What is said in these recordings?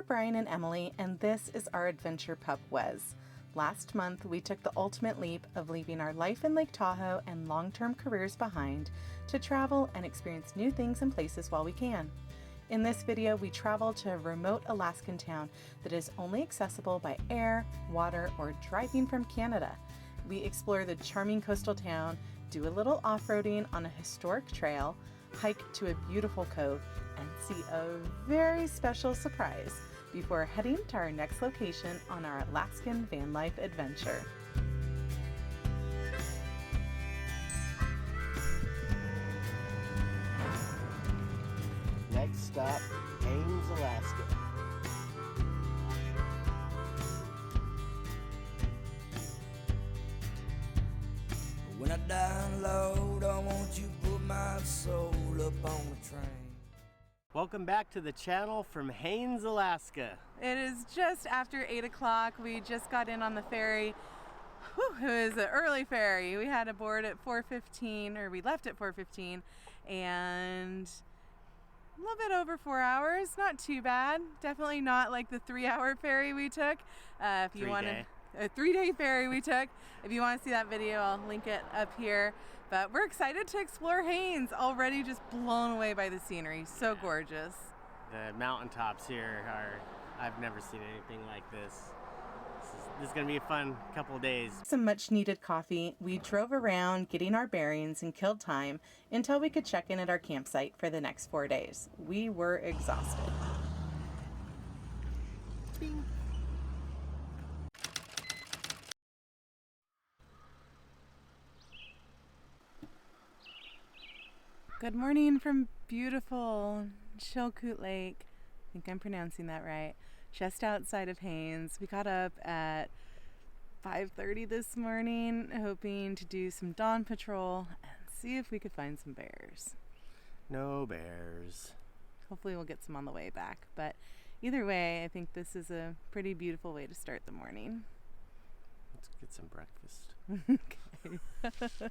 are Brian and Emily, and this is our adventure pup, Wes. Last month, we took the ultimate leap of leaving our life in Lake Tahoe and long-term careers behind to travel and experience new things and places while we can. In this video, we travel to a remote Alaskan town that is only accessible by air, water, or driving from Canada. We explore the charming coastal town, do a little off-roading on a historic trail, hike to a beautiful cove, and see a very special surprise before heading to our next location on our Alaskan van life adventure. Next stop, Haines, Alaska. When I download, I want you to put my soul up on the train. Welcome back to the channel from Haines, Alaska. It is just after 8 o'clock. We just got in on the ferry. Whew, it was an early ferry. We had aboard at 4:15, or we left at 4:15, and a little bit over 4 hours. Not too bad. Definitely not like the 3-hour ferry we took. If you want to. A 3-day ferry we took. If you want to see that video, I'll link it up here. But we're excited to explore Haines. Already just blown away by the scenery. So gorgeous. The mountaintops here are, I've never seen anything like this. This is going to be a fun couple of days. Some much needed coffee. We drove around getting our bearings and killed time until we could check in at our campsite for the next 4 days. We were exhausted. Bing. Good morning from beautiful Chilkoot Lake. I think I'm pronouncing that right. Just outside of Haines. We got up at 5:30 this morning, hoping to do some dawn patrol and see if we could find some bears. No bears. Hopefully we'll get some on the way back. But either way, I think this is a pretty beautiful way to start the morning. Let's get some breakfast. Okay.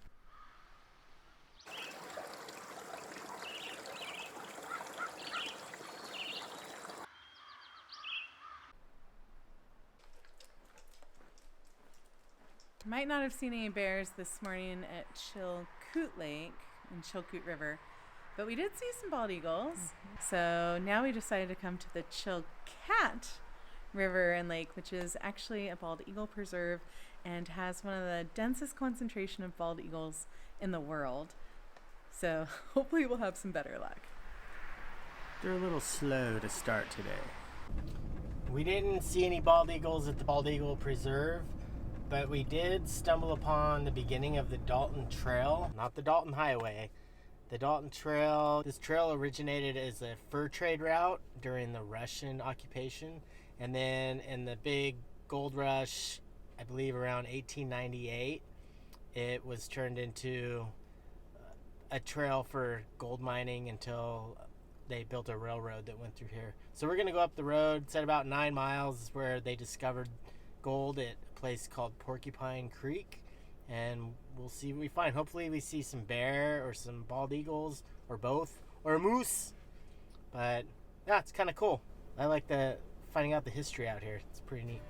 Might not have seen any bears this morning at Chilkoot Lake and Chilkoot River, but we did see some bald eagles. Mm-hmm. So now we decided to come to the Chilkat River and Lake, which is actually a bald eagle preserve and has one of the densest concentration of bald eagles in the world. So hopefully we'll have some better luck. They're a little slow to start today. We didn't see any bald eagles at the Bald Eagle Preserve, but we did stumble upon the beginning of the Dalton Trail, not the Dalton Highway. The Dalton Trail, this trail originated as a fur trade route during the Russian occupation. And then in the big gold rush, I believe around 1898, it was turned into a trail for gold mining until they built a railroad that went through here. So we're gonna go up the road. It's at about 9 miles is where they discovered gold at a place called Porcupine Creek, and we'll see what we find. Hopefully we see some bear or some bald eagles or both, or a moose. But yeah, it's kind of cool. I like finding out the history out here. It's pretty neat.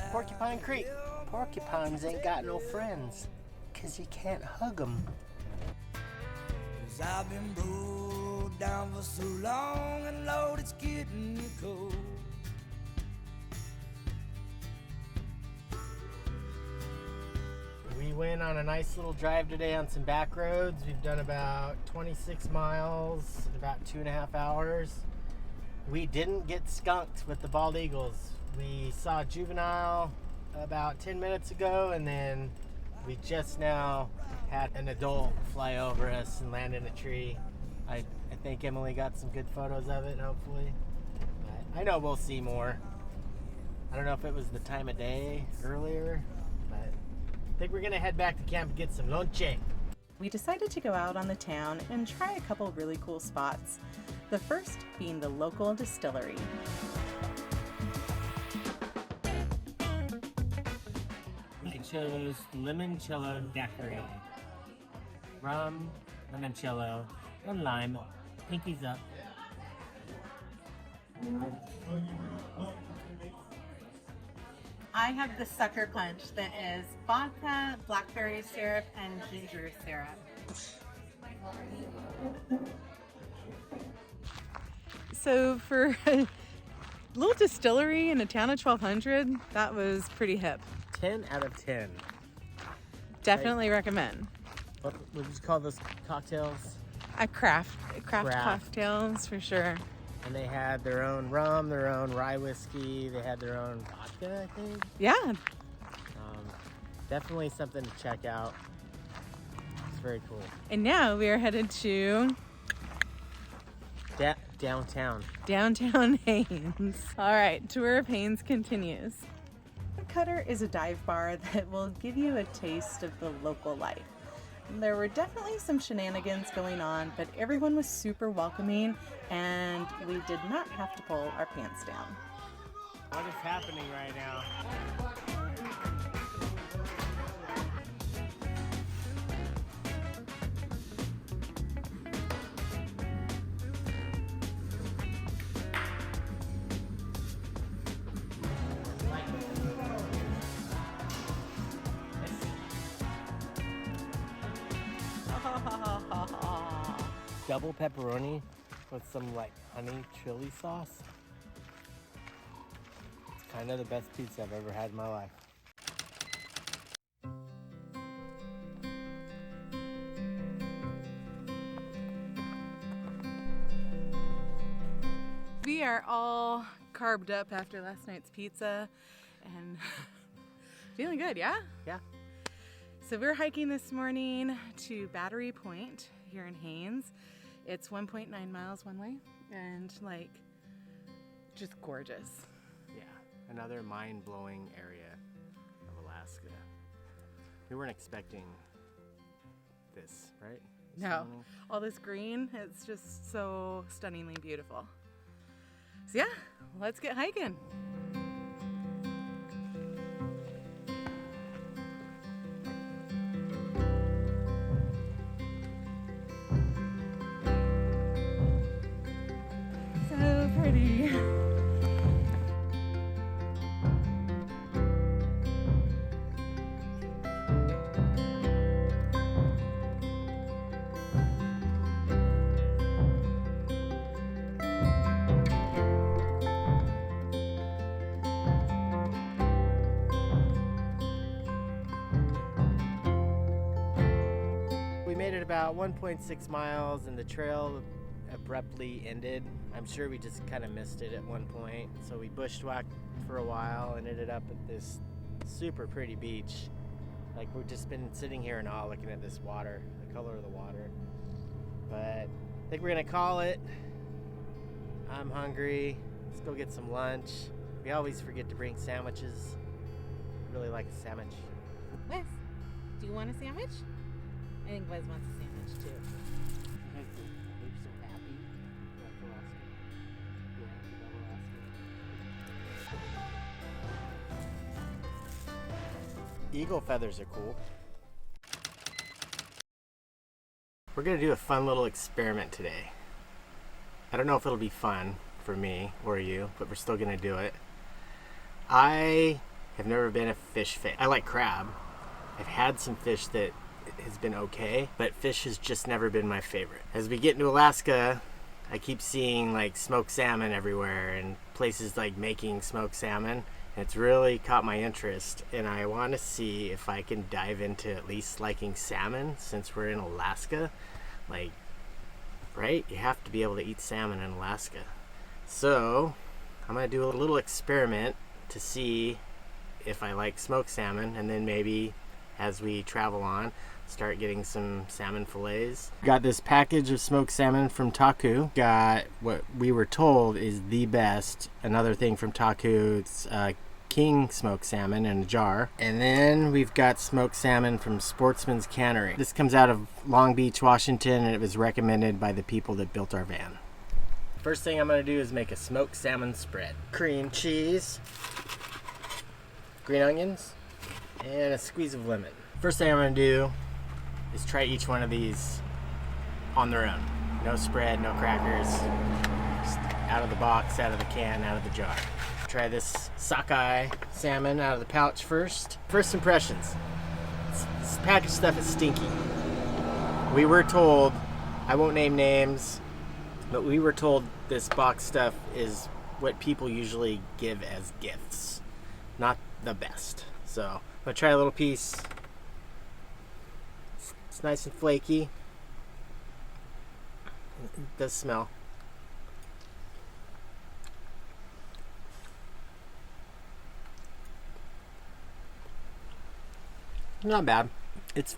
Porcupine Creek. Porcupines ain't got no friends, 'cause you can't hug them. 'Cause I've been broke down for so long, and Lord, it's getting cold. We went on a nice little drive today on some back roads. We've done about 26 miles in about 2.5 hours. We didn't get skunked with the bald eagles. We saw a juvenile about 10 minutes ago, and then we just now had an adult fly over us and land in a tree. I think Emily got some good photos of it, hopefully. But I know we'll see more. I don't know if it was the time of day earlier, but I think we're gonna head back to camp and get some lonche. We decided to go out on the town and try a couple really cool spots. The first being the local distillery. We chose limoncello daiquiri. Rum, limoncello, and lime. Pinkies up. I have the sucker punch that is vodka, blackberry syrup, and ginger syrup. So for a little distillery in a town of 1,200, that was pretty hip. 10 out of 10. Definitely recommend. What would you call those cocktails? A craft cocktails for sure. And they had their own rum, their own rye whiskey. They had their own vodka, I think. Yeah. Definitely something to check out. It's very cool. And now we are headed to Downtown Haines. All right, tour of Haines continues. The Cutter is a dive bar that will give you a taste of the local life. There were definitely some shenanigans going on, but everyone was super welcoming and we did not have to pull our pants down. What is happening right now? Double pepperoni with some like honey chili sauce. It's kind of the best pizza I've ever had in my life. We are all carved up after last night's pizza and feeling good, yeah? Yeah. So we're hiking this morning to Battery Point here in Haines. It's 1.9 miles one way and like just gorgeous. Yeah, another mind-blowing area of Alaska. We weren't expecting this, right? No, all this green, it's just so stunningly beautiful. So yeah, let's get hiking. So pretty. We made it about 1.6 miles and the trail abruptly ended. I'm sure we just kind of missed it at one point. So we bushwhacked for a while and ended up at this super pretty beach. Like we've just been sitting here in awe looking at this water, the color of the water. But I think we're gonna call it. I'm hungry. Let's go get some lunch. We always forget to bring sandwiches. Really like a sandwich. Wes, do you want a sandwich? I think Wes wants a sandwich too. Eagle feathers are cool. We're gonna do a fun little experiment today. I don't know if it'll be fun for me or you, but we're still gonna do it. I have never been a fish fan. I like crab. I've had some fish that has been okay, but fish has just never been my favorite. As we get into Alaska, I keep seeing like smoked salmon everywhere and places like making smoked salmon. It's really caught my interest and I want to see if I can dive into at least liking salmon since we're in Alaska. Like, right? You have to be able to eat salmon in Alaska. So I'm going to do a little experiment to see if I like smoked salmon, and then maybe as we travel on start getting some salmon fillets. Got this package of smoked salmon from Taku. Got what we were told is the best. Another thing from Taku, it's king smoked salmon in a jar. And then we've got smoked salmon from Sportsman's Cannery. This comes out of Long Beach, Washington, and it was recommended by the people that built our van. First thing I'm going to do is make a smoked salmon spread. Cream cheese, green onions, and a squeeze of lemon. First thing I'm going to do is try each one of these on their own. No spread, no crackers. Just out of the box, out of the can, out of the jar. Try this sockeye salmon out of the pouch first. First impressions. This packaged stuff is stinky. We were told, I won't name names, but we were told this box stuff is what people usually give as gifts. Not the best. So I'm gonna try a little piece. It's nice and flaky. It does smell. Not bad. It's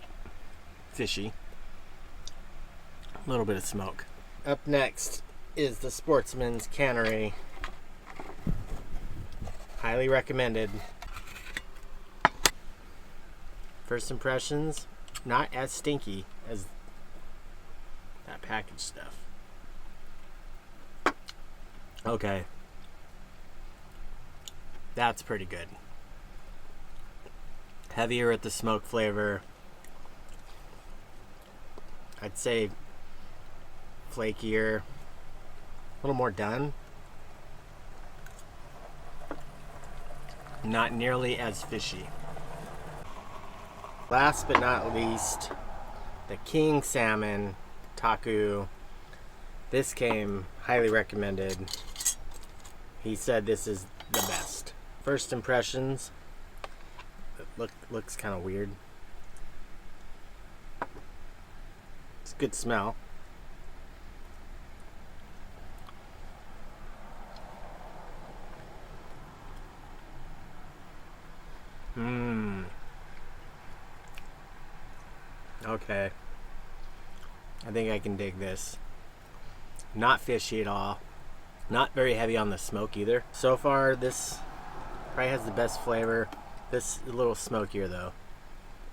fishy. A little bit of smoke. Up next is the Sportsman's Cannery. Highly recommended. First impressions, not as stinky as that packaged stuff. Okay. That's pretty good. Heavier with the smoke flavor. I'd say flakier. A little more done. Not nearly as fishy. Last but not least, the king salmon taku. This came highly recommended. He said this is the best. First impressions, it looks kind of weird. It's a good smell. Okay. I think I can dig this. Not fishy at all. Not very heavy on the smoke either. So far, this probably has the best flavor. This is a little smokier though.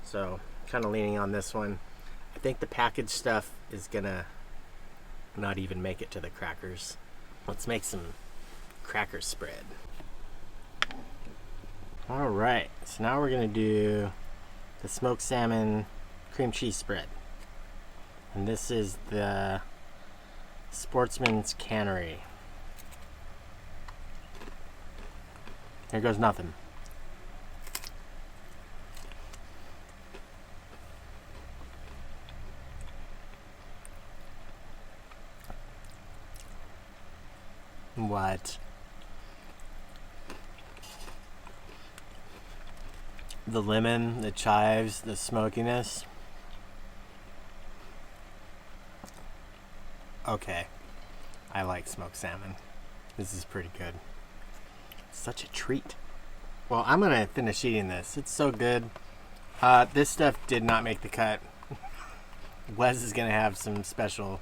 So, kind of leaning on this one. I think the packaged stuff is gonna not even make it to the crackers. Let's make some cracker spread. Alright, so now we're gonna do the smoked salmon cream cheese spread. And this is the Sportsman's Cannery. Here goes nothing. What? The lemon, the chives, the smokiness. Okay, I like smoked salmon. This is pretty good. Such a treat. Well, I'm gonna finish eating this. It's so good. This stuff did not make the cut. Wes is gonna have some special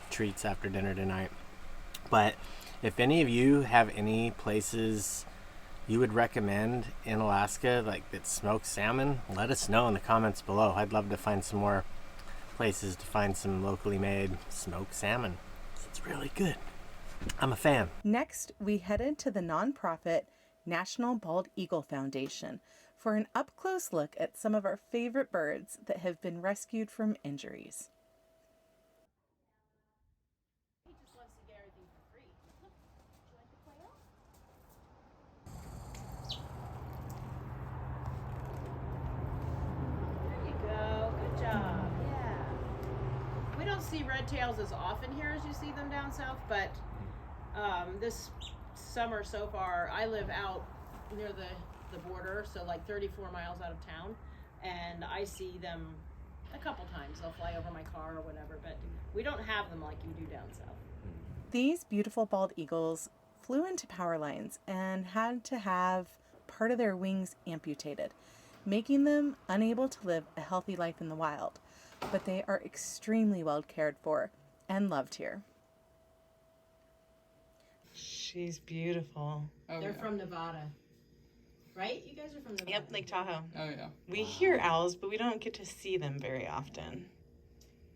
treats after dinner tonight. But if any of you have any places you would recommend in Alaska, like that smoked salmon, let us know in the comments below. I'd love to find some more places to find some locally made smoked salmon. It's really good. I'm a fan. Next, we headed to the nonprofit National Bald Eagle Foundation for an up-close look at some of our favorite birds that have been rescued from injuries. He just wants to get everything for free. Look, would you like to play off? There you go. Good job. Yeah. We don't see red tails as often here as you see them down south, but this summer so far, I live out near the border, so like 34 miles out of town, and I see them a couple times. They'll fly over my car or whatever, but we don't have them like you do down south. These beautiful bald eagles flew into power lines and had to have part of their wings amputated, making them unable to live a healthy life in the wild. But they are extremely well cared for and loved here. She's beautiful. They're from Nevada. Right? You guys are from Nevada. Yep, Lake Tahoe. Oh, yeah. We hear owls, but we don't get to see them very often.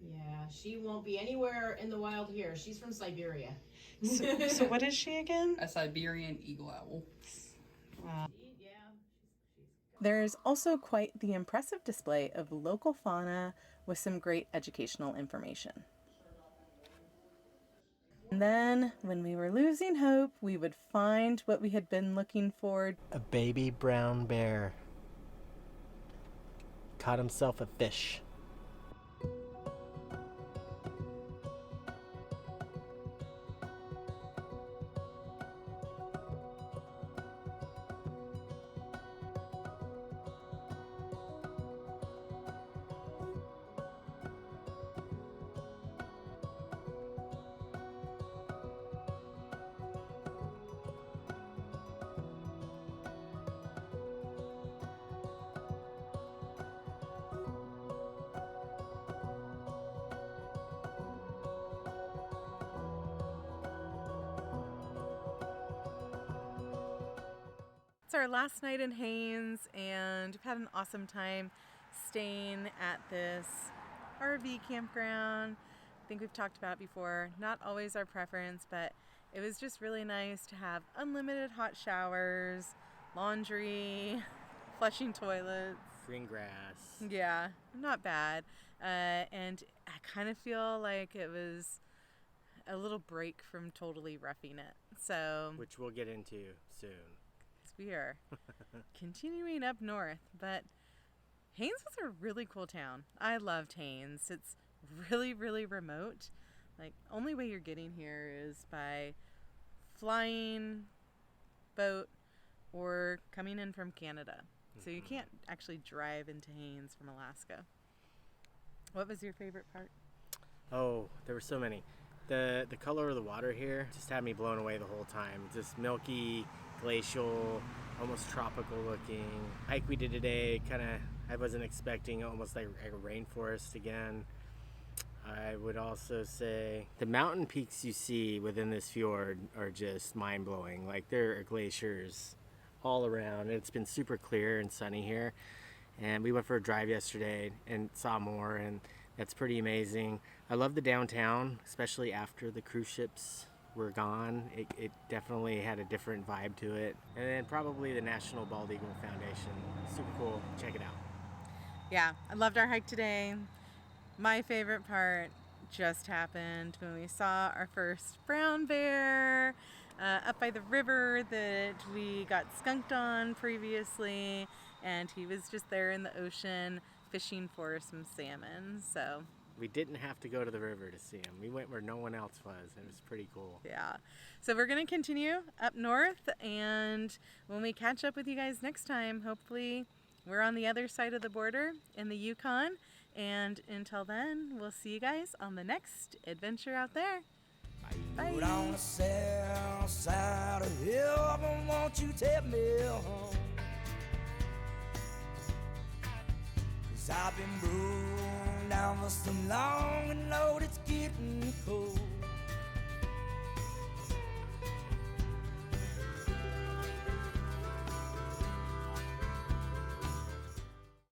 Yeah, she won't be anywhere in the wild here. She's from Siberia. So what is she again? A Siberian eagle owl. Wow. Yeah. There's also quite the impressive display of local fauna with some great educational information. And then, when we were losing hope, we would find what we had been looking for. A baby brown bear. Caught himself a fish. It's our last night in Haines, and we've had an awesome time staying at this RV campground. I think we've talked about it before, not always our preference, but it was just really nice to have unlimited hot showers, laundry, flushing toilets. Green grass. Yeah, not bad. And I kind of feel like it was a little break from totally roughing it. So, Which we'll get into soon. we are continuing up north, but Haines was a really cool town. I loved Haines. It's really, really remote. Like, only way you're getting here is by flying, boat, or coming in from Canada. So you can't actually drive into Haines from Alaska. What was your favorite part? Oh, there were so many. The color of the water here just had me blown away the whole time. Just milky, glacial, almost tropical looking. Hike we did today, I wasn't expecting almost like a rainforest again. I would also say the mountain peaks you see within this fjord are just mind-blowing. Like, there are glaciers all around. It's been super clear and sunny here. And we went for a drive yesterday and saw more, and that's pretty amazing. I love the downtown, especially after the cruise ships were gone. It definitely had a different vibe to it. And then probably the National Bald Eagle Foundation. Super cool. Check it out. Yeah, I loved our hike today. My favorite part just happened when we saw our first brown bear up by the river that we got skunked on previously, and he was just there in the ocean fishing for some salmon. So We didn't have to go to the river to see him. We went where no one else was. It was pretty cool. yeah, so we're gonna continue up north, and when we catch up with you guys next time, hopefully we're on the other side of the border in the Yukon. And until then, we'll see you guys on the next adventure out there. Bye. But on the south side of heaven, won't you take me home? 'Cause I've been broke down for so long and know it's getting cold.